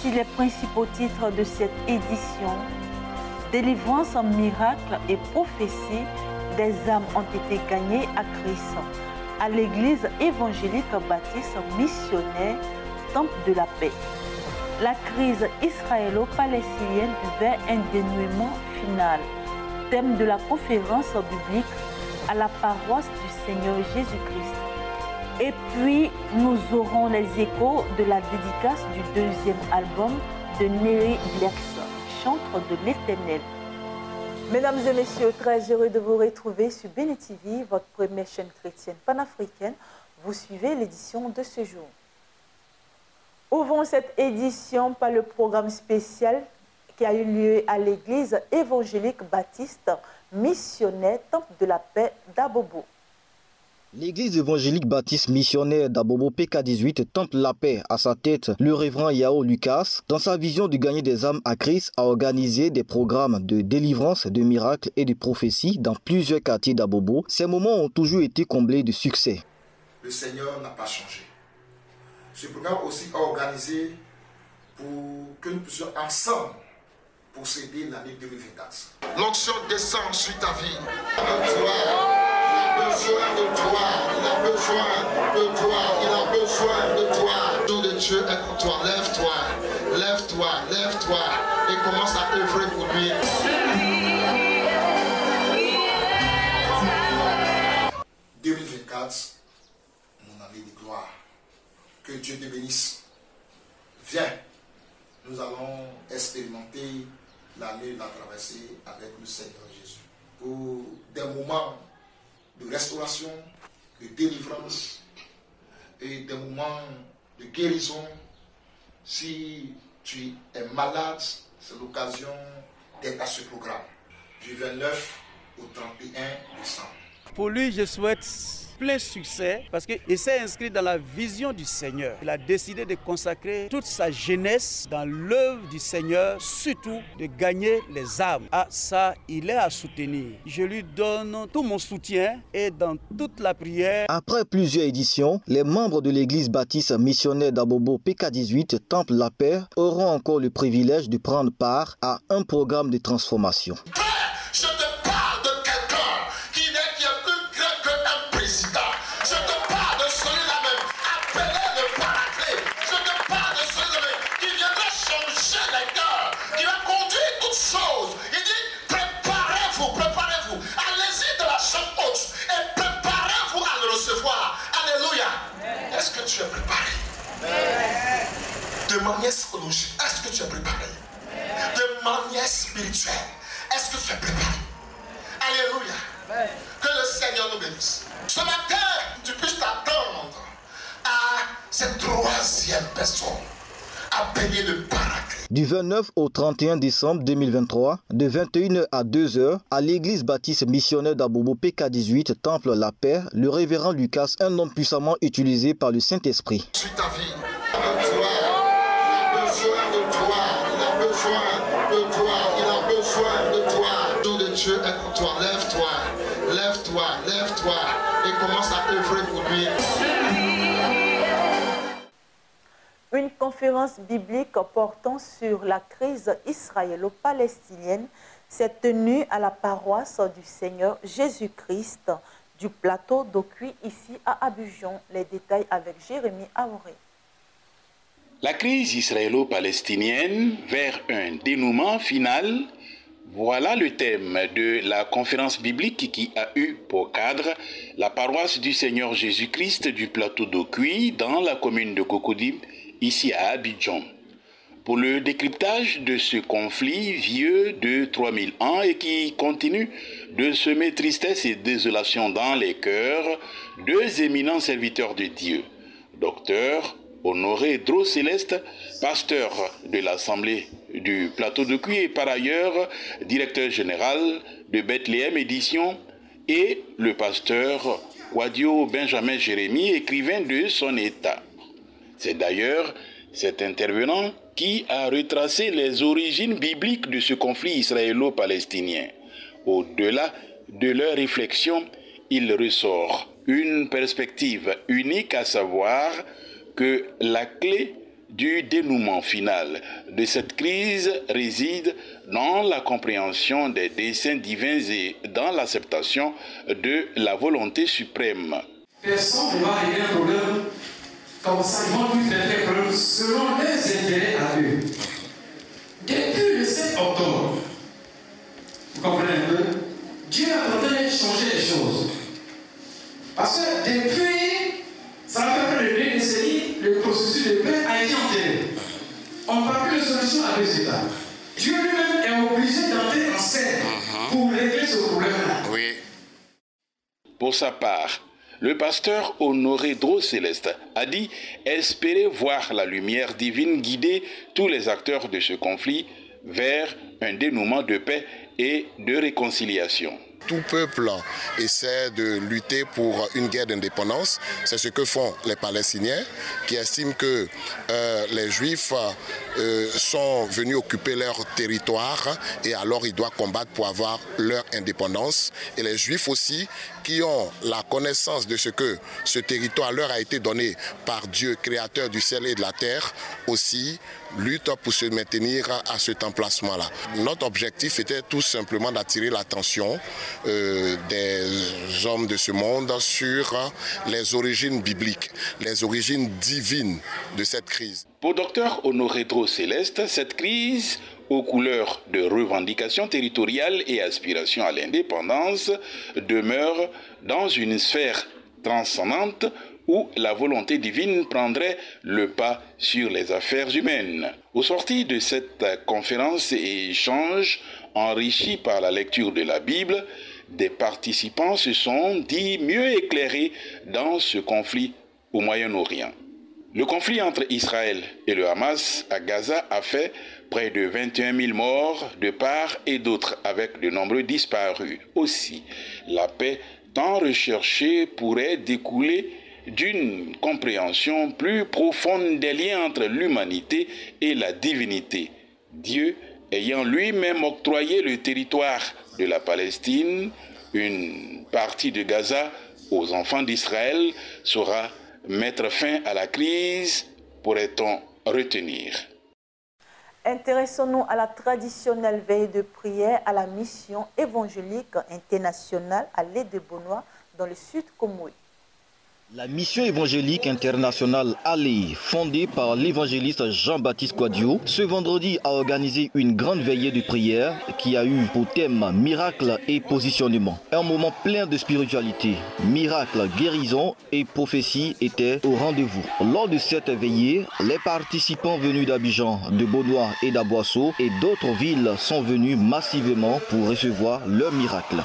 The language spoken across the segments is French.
Voici les principaux titres de cette édition. Délivrance, miracle et prophétie, des âmes ont été gagnées à Christ. À l'église évangélique baptiste missionnaire, Temple de la paix. La crise israélo-palestinienne vers un dénouement final. Thème de la conférence biblique à la paroisse du Seigneur Jésus-Christ. Et puis, nous aurons les échos de la dédicace du deuxième album de Nelly Blacks, Chantre de l'Éternel. Mesdames et messieurs, très heureux de vous retrouver sur Béni TV, votre première chaîne chrétienne panafricaine. Vous suivez l'édition de ce jour. Ouvrons cette édition par le programme spécial qui a eu lieu à l'église évangélique baptiste missionnaire Temple de la paix d'Abobo. L'église évangélique baptiste missionnaire d'Abobo PK18 Temple la paix à sa tête le révérend Yao Lucas, dans sa vision de gagner des âmes à Christ, a organisé des programmes de délivrance, de miracles et de prophéties dans plusieurs quartiers d'Abobo. Ces moments ont toujours été comblés de succès. Le Seigneur n'a pas changé. Ce programme aussi organisé pour que nous puissions ensemble posséder l'année 2024. L'onction descend sur ta vie. Il a besoin de toi, il a besoin de toi, il a besoin de toi. Le jour de Dieu est pour toi. Lève-toi, lève-toi, lève-toi et commence à œuvrer pour lui. 2024, mon année de gloire. Que Dieu te bénisse. Viens, nous allons expérimenter l'année de la traversée avec le Seigneur Jésus. Pour des moments de restauration, de délivrance et des moments de guérison. Si tu es malade, c'est l'occasion d'être à ce programme du 29 au 31 décembre. Pour lui, je souhaite plein succès parce qu'il s'est inscrit dans la vision du Seigneur. Il a décidé de consacrer toute sa jeunesse dans l'œuvre du Seigneur, surtout de gagner les âmes. Ah, ça, il est à soutenir. Je lui donne tout mon soutien et dans toute la prière. Après plusieurs éditions, les membres de l'église baptiste missionnaire d'Abobo PK18 Temple la paix auront encore le privilège de prendre part à un programme de transformation. Je te parle de quelqu'un qui est plus grand qu'un président. Je te parle de celui-là même, appelé le paraclet. Je te parle de celui-là même qui viendra changer les cœurs, qui va conduire toutes choses. Il dit, préparez-vous, préparez-vous. Allez-y de la chambre haute et préparez-vous à le recevoir. Alléluia. Est-ce que tu es préparé? De manière psychologique, est-ce que tu es préparé? De manière spirituelle, est-ce que tu es préparé? Alléluia. Que le Seigneur nous bénisse. Ce matin, tu puisses t'attendre à cette troisième personne appelée le paraclet. Du 29 au 31 décembre 2023, de 21h à 2h, à l'église baptiste missionnaire d'Abobo PK18 Temple la paix, le révérend Lucas, un homme puissamment utilisé par le Saint-Esprit. Sur ta vie, il a besoin de toi, il a besoin de toi, il a besoin de toi. Le jour de Dieu est pour toi. Lève-toi, lève-toi, lève-toi et commence à œuvrer pour lui. Une conférence biblique portant sur la crise israélo-palestinienne s'est tenue à la paroisse du Seigneur Jésus-Christ du plateau d'Okuy ici à Abidjan. Les détails avec Jérémy Aoré. La crise israélo-palestinienne vers un dénouement final, voilà le thème de la conférence biblique qui a eu pour cadre la paroisse du Seigneur Jésus-Christ du plateau d'Okuy dans la commune de Cocody, ici à Abidjan. Pour le décryptage de ce conflit vieux de 3000 ans et qui continue de semer tristesse et désolation dans les cœurs, deux éminents serviteurs de Dieu, Docteur Honoré Dro-Céleste, pasteur de l'Assemblée du plateau d'Okuy et par ailleurs directeur général de Bethléem Édition, et le pasteur Wadio Benjamin Jérémy, écrivain de son état. C'est d'ailleurs cet intervenant qui a retracé les origines bibliques de ce conflit israélo-palestinien. Au-delà de leur réflexion, il ressort une perspective unique, à savoir que la clé du dénouement final de cette crise réside dans la compréhension des desseins divins et dans l'acceptation de la volonté suprême. Personne ne va régler un problème comme ça. Ils vont tous traiter les problèmes selon les intérêts à eux. Depuis le 7 octobre, vous comprenez un peu, Dieu a tenté de changer les choses. Parce que depuis, ça fait près de 2 décennies, le processus de paix a été enterré. On ne parle plus de solution à 2 États. Dieu lui-même est obligé d'entrer en scène pour régler ce problème-là. Oui. Pour sa part, le pasteur Honoré Dros-Céleste a dit espérer voir la lumière divine guider tous les acteurs de ce conflit vers un dénouement de paix et de réconciliation. Tout peuple essaie de lutter pour une guerre d'indépendance. C'est ce que font les Palestiniens qui estiment que les Juifs sont venus occuper leur territoire et alors ils doivent combattre pour avoir leur indépendance. Et les Juifs aussi qui ont la connaissance de ce que ce territoire leur a été donné par Dieu, créateur du ciel et de la terre, aussi luttent pour se maintenir à cet emplacement-là. Notre objectif était tout simplement d'attirer l'attention des hommes de ce monde sur les origines bibliques, les origines divines de cette crise. Pour Dr Honoré Dros-Céleste, cette crise aux couleurs de revendications territoriales et aspiration à l'indépendance demeure dans une sphère transcendante où la volonté divine prendrait le pas sur les affaires humaines. Au sortir de cette conférence et échange enrichi par la lecture de la Bible, des participants se sont dit mieux éclairés dans ce conflit au Moyen-Orient. Le conflit entre Israël et le Hamas à Gaza a fait près de 21 000 morts de part et d'autre, avec de nombreux disparus. Aussi, la paix tant recherchée pourrait découler d'une compréhension plus profonde des liens entre l'humanité et la divinité. Dieu ayant lui-même octroyé le territoire de la Palestine, une partie de Gaza aux enfants d'Israël, saura mettre fin à la crise, pourrait-on retenir. Intéressons-nous à la traditionnelle veille de prière à la mission évangélique internationale à l'île de Bonois dans le sud Comoé. La mission évangélique internationale Allée, fondée par l'évangéliste Jean-Baptiste Quadio, ce vendredi a organisé une grande veillée de prière qui a eu pour thème miracle et positionnement. Un moment plein de spiritualité, miracle, guérison et prophétie étaient au rendez-vous. Lors de cette veillée, les participants venus d'Abidjan, de Bonois et d'Aboisseau et d'autres villes sont venus massivement pour recevoir leur miracle.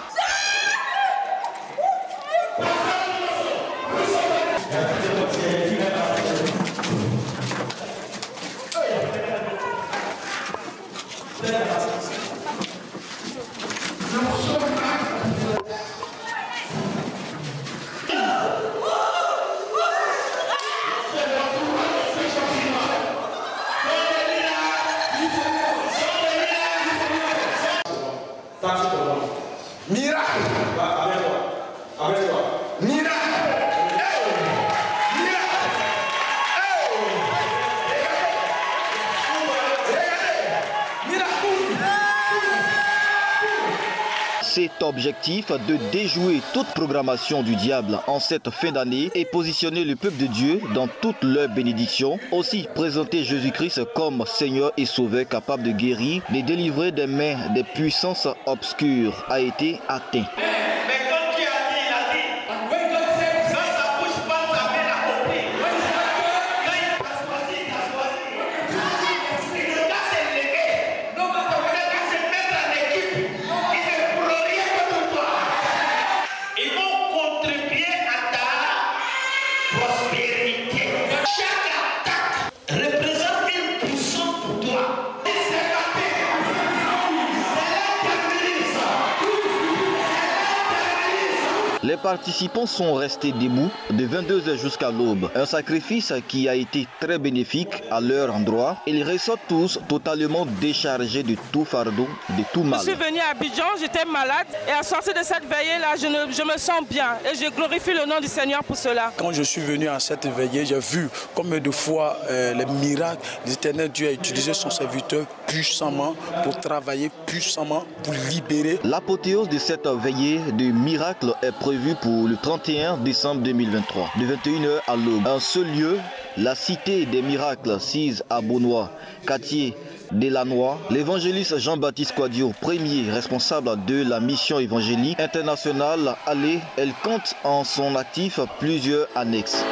Cet objectif de déjouer toute programmation du diable en cette fin d'année et positionner le peuple de Dieu dans toute leur bénédiction, aussi présenter Jésus-Christ comme Seigneur et Sauveur capable de guérir, de délivrer des mains des puissances obscures a été atteint. Les participants sont restés debout de 22h jusqu'à l'aube. Un sacrifice qui a été très bénéfique à leur endroit. Ils ressortent tous totalement déchargés de tout fardeau, de tout mal. Je suis venu à Abidjan, j'étais malade et à sortir de cette veillée-là, je me sens bien et je glorifie le nom du Seigneur pour cela. Quand je suis venu à cette veillée, j'ai vu combien de fois les miracles, l'Éternel Dieu a utilisé son serviteur puissamment pour travailler puissamment, pour libérer. L'apothéose de cette veillée de miracles est prévue pour le 31 décembre 2023, de 21h à l'aube. En ce lieu, la cité des miracles, sise à Beaunois, quartier Delanois, l'évangéliste Jean-Baptiste Quadio, premier responsable de la mission évangélique internationale Allez, elle compte en son actif plusieurs annexes.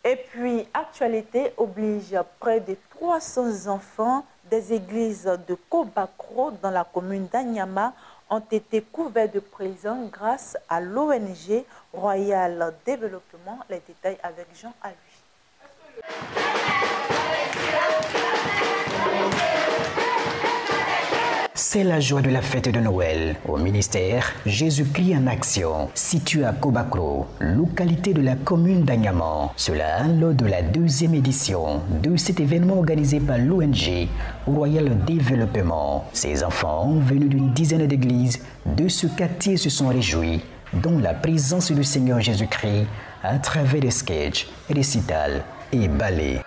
Et puis, actualité oblige près de 300 enfants des églises de Kobakro dans la commune d'Anyama ont été couverts de prison grâce à l'ONG Royal Développement. Les détails avec Jean Alui. C'est la joie de la fête de Noël au ministère Jésus-Christ en action, situé à Kobakro, localité de la commune d'Anyama. Cela lors de la 2e édition de cet événement organisé par l'ONG Royal Développement. Ces enfants, venus d'une dizaine d'églises de ce quartier, se sont réjouis dans la présence du Seigneur Jésus-Christ à travers des sketchs, récitals et ballets.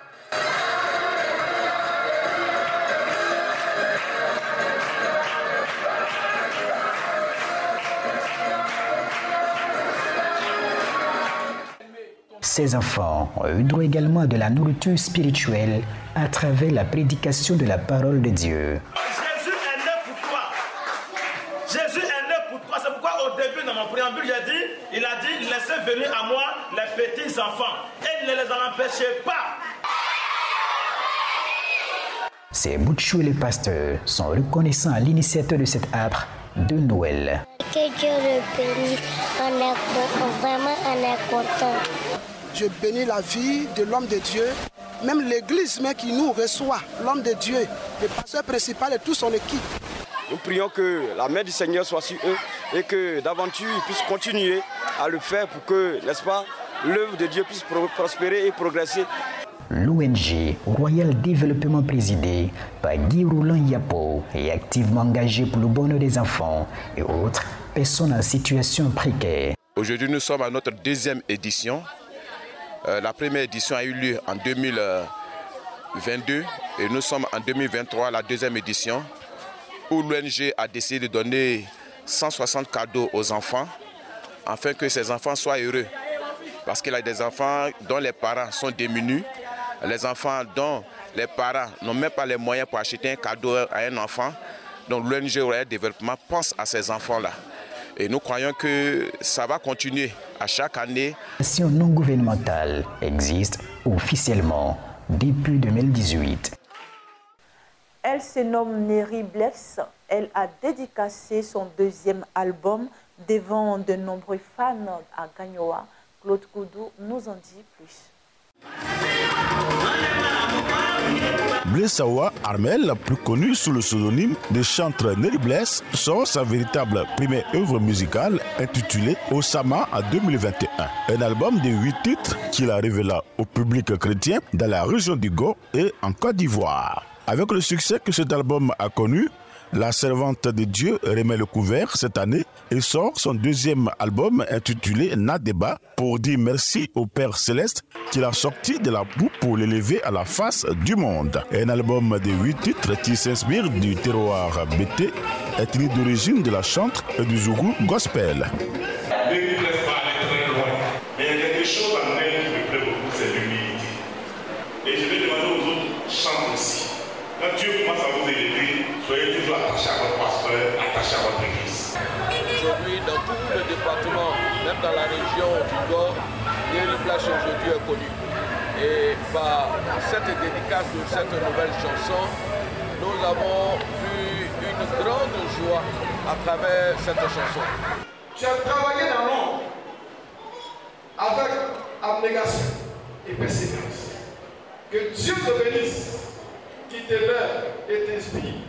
Ces enfants ont eu droit également à de la nourriture spirituelle à travers la prédication de la parole de Dieu. Jésus est né pour toi. Jésus est né pour toi. C'est pourquoi au début dans mon préambule, il a dit, laissez venir à moi les petits enfants et ne les en empêchez pas. Ces Boutchou et les pasteurs sont reconnaissants à l'initiateur de cet arbre de Noël. Que Dieu le bénisse, vraiment on est content. Je bénis la vie de l'homme de Dieu, même l'église mais qui nous reçoit, l'homme de Dieu, le pasteur principal et toute son équipe. Nous prions que la main du Seigneur soit sur eux et que d'aventure ils puissent continuer à le faire pour que, n'est-ce pas, l'œuvre de Dieu puisse prospérer et progresser. L'ONG Royal Développement présidée par Guy Roulant Yapo est activement engagée pour le bonheur des enfants et autres personnes en situation précaire. Aujourd'hui, nous sommes à notre 2e édition. La première édition a eu lieu en 2022 et nous sommes en 2023, la 2e édition, où l'ONG a décidé de donner 160 cadeaux aux enfants afin que ces enfants soient heureux. Parce qu'il y a des enfants dont les parents sont démunis, les enfants dont les parents n'ont même pas les moyens pour acheter un cadeau à un enfant. Donc l'ONG Royal Développement pense à ces enfants-là. Et nous croyons que ça va continuer à chaque année. L'action non gouvernementale existe officiellement depuis 2018. Elle se nomme Neri Bless. Elle a dédicacé son 2e album devant de nombreux fans à Gagnoa. Claude Koudou nous en dit plus. Blessawa Armel, plus connu sous le pseudonyme de chanteur Neri Bless, sort sa véritable première œuvre musicale intitulée Osama en 2021. Un album de 8 titres qu'il a révélé au public chrétien dans la région du Go et en Côte d'Ivoire. Avec le succès que cet album a connu, la servante de Dieu remet le couvert cette année et sort son 2e album intitulé Nadeba pour dire merci au Père Céleste qui l'a sorti de la boue pour l'élever à la face du monde. Un album de 8 titres qui s'inspire du terroir bété, ethnie d'origine de la chantre et du zougou gospel. Mais il y a quelque chose en elle qui me plaît beaucoup, c'est l'humilité. Et je vais demander aux autres chants aussi. Quand Dieu commence à vous élever, soyez toujours attachés à votre pasteur, attachés à votre église. Aujourd'hui, dans tout le département, même dans la région du Nord, Neri Bless aujourd'hui est connu. Et par cette dédicace de cette nouvelle chanson, nous avons vu une grande joie à travers cette chanson. Tu as travaillé dans l'ombre avec abnégation et persévérance. Que Dieu te bénisse, qui t'élève et t'inspire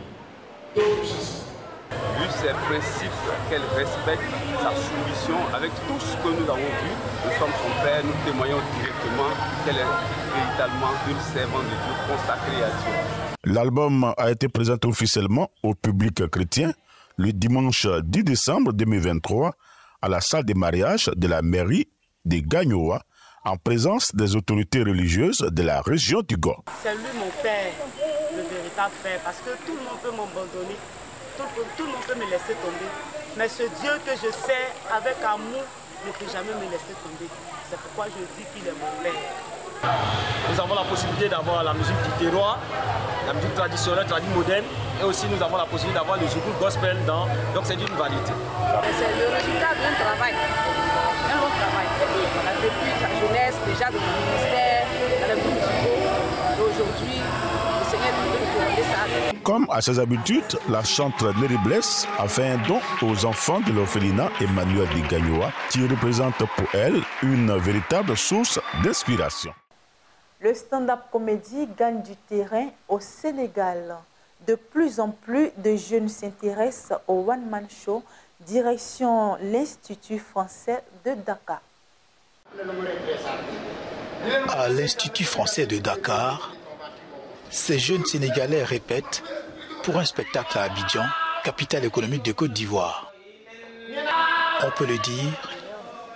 d'autres chansons. Vu ses principes, qu'elle respecte sa soumission avec tout ce que nous avons vu, nous sommes son Père, nous témoignons directement qu'elle est véritablement une servante de Dieu consacrée à Dieu. L'album a été présenté officiellement au public chrétien le dimanche 10 décembre 2023 à la salle des mariages de la mairie de Gagnoa en présence des autorités religieuses de la région du Go. C'est lui mon Père, le véritable Père, parce que tout le monde peut m'abandonner. Tout le monde peut me laisser tomber. Mais ce Dieu que je sers avec amour ne peut jamais me laisser tomber. C'est pourquoi je dis qu'il est mon Père. Nous avons la possibilité d'avoir la musique du terroir, la musique traditionnelle, moderne, et aussi nous avons la possibilité d'avoir le zouk gospel dans. Donc c'est d'une variété. C'est le résultat d'un travail. Un long travail. Depuis la jeunesse, déjà de mon ministère, dans les groupes musicaux, aujourd'hui, le Seigneur nous veut demander ça. Comme à ses habitudes, la chanteuse Neri Bless a fait un don aux enfants de l'orphelinat Emmanuel de Gagnoa, qui représente pour elle une véritable source d'inspiration. Le stand-up comédie gagne du terrain au Sénégal. De plus en plus de jeunes s'intéressent au one-man show, direction l'Institut français de Dakar. À l'Institut français de Dakar, ces jeunes Sénégalais répètent pour un spectacle à Abidjan, capitale économique de Côte d'Ivoire. On peut le dire,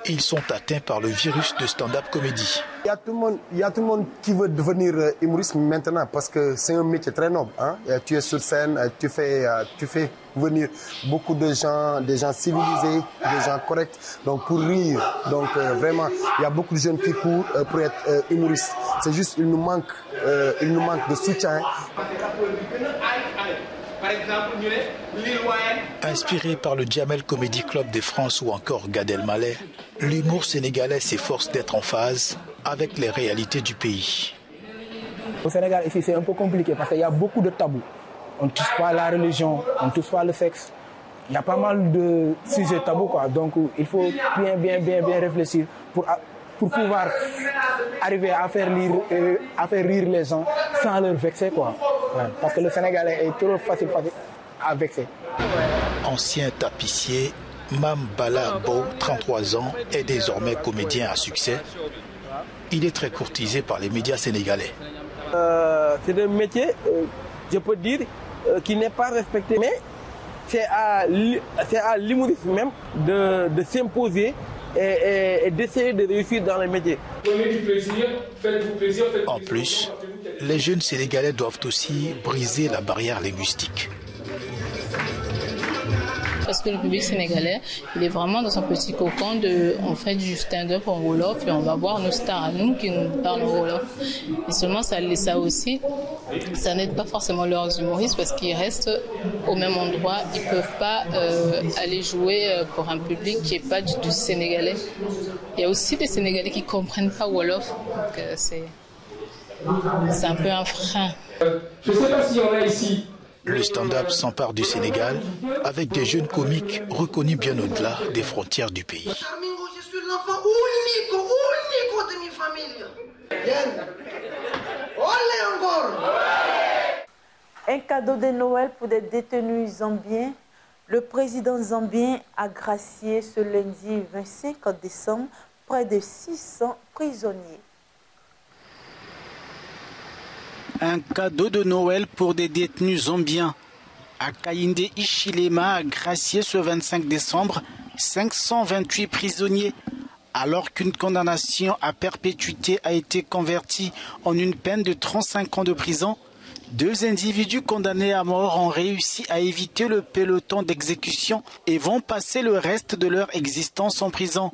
ils sont atteints par le virus de stand-up comédie. Il y a tout le monde qui veut devenir humoriste maintenant parce que c'est un métier très noble. Hein? Tu es sur scène, tu fais venir beaucoup de gens, des gens civilisés, des gens corrects, donc pour rire. Donc vraiment, il y a beaucoup de jeunes qui courent pour être humoristes. C'est juste il nous manque de soutien. Inspiré par le Jamel Comedy Club de France ou encore Gad Elmaleh, l'humour sénégalais s'efforce d'être en phase avec les réalités du pays. Au Sénégal, ici, c'est un peu compliqué parce qu'il y a beaucoup de tabous. On ne touche pas à la religion, on ne touche pas le sexe. Il y a pas mal de sujets tabous, quoi. Donc, il faut bien réfléchir pour pouvoir arriver à faire rire les gens sans leur vexer, quoi. Ouais. Parce que le Sénégalais est trop facile à vexer. Ancien tapissier, Mam Bala Bo, 33 ans, est désormais comédien à succès. Il est très courtisé par les médias sénégalais. C'est un métier, je peux dire, qui n'est pas respecté, mais c'est à l'humoriste même de s'imposer et d'essayer de réussir dans le métier. Prenez du plaisir, faites-vous plaisir. En plus, les jeunes Sénégalais doivent aussi briser la barrière linguistique. Parce que le public sénégalais, il est vraiment dans son petit cocon on fait du stand-up en Wolof et on va voir nos stars à nous qui nous parlent en Wolof. Et seulement ça aussi, ça n'aide pas forcément leurs humoristes parce qu'ils restent au même endroit. Ils ne peuvent pas aller jouer pour un public qui n'est pas du tout sénégalais. Il y a aussi des Sénégalais qui ne comprennent pas Wolof. Donc c'est un peu un frein. Je ne sais pas s'il y en a ici. Le stand-up s'empare du Sénégal avec des jeunes comiques reconnus bien au-delà des frontières du pays. Je suis l'enfant unique de ma famille. Olé encore. Un cadeau de Noël pour des détenus zambiens. Le président zambien a gracié ce lundi 25 décembre près de 600 prisonniers. Un cadeau de Noël pour des détenus zambiens. Hakainde Hichilema a gracié ce 25 décembre 528 prisonniers, alors qu'une condamnation à perpétuité a été convertie en une peine de 35 ans de prison. 2 individus condamnés à mort ont réussi à éviter le peloton d'exécution et vont passer le reste de leur existence en prison.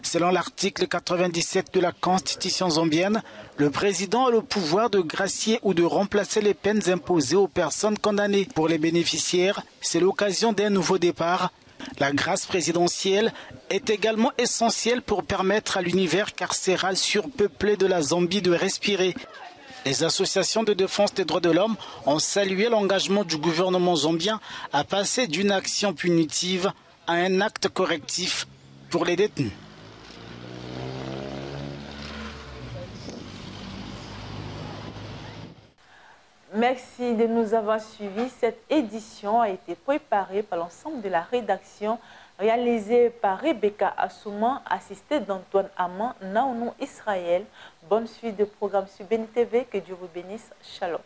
Selon l'article 97 de la Constitution zambienne, le président a le pouvoir de gracier ou de remplacer les peines imposées aux personnes condamnées. Pour les bénéficiaires, c'est l'occasion d'un nouveau départ. La grâce présidentielle est également essentielle pour permettre à l'univers carcéral surpeuplé de la Zambie de respirer. Les associations de défense des droits de l'homme ont salué l'engagement du gouvernement zambien à passer d'une action punitive à un acte correctif pour les détenus. Merci de nous avoir suivis. Cette édition a été préparée par l'ensemble de la rédaction, réalisée par Rebecca Assouman, assistée d'Antoine Amand, Naounou Israël. Bonne suite de programme sur Béni TV. Que Dieu vous bénisse. Shalom.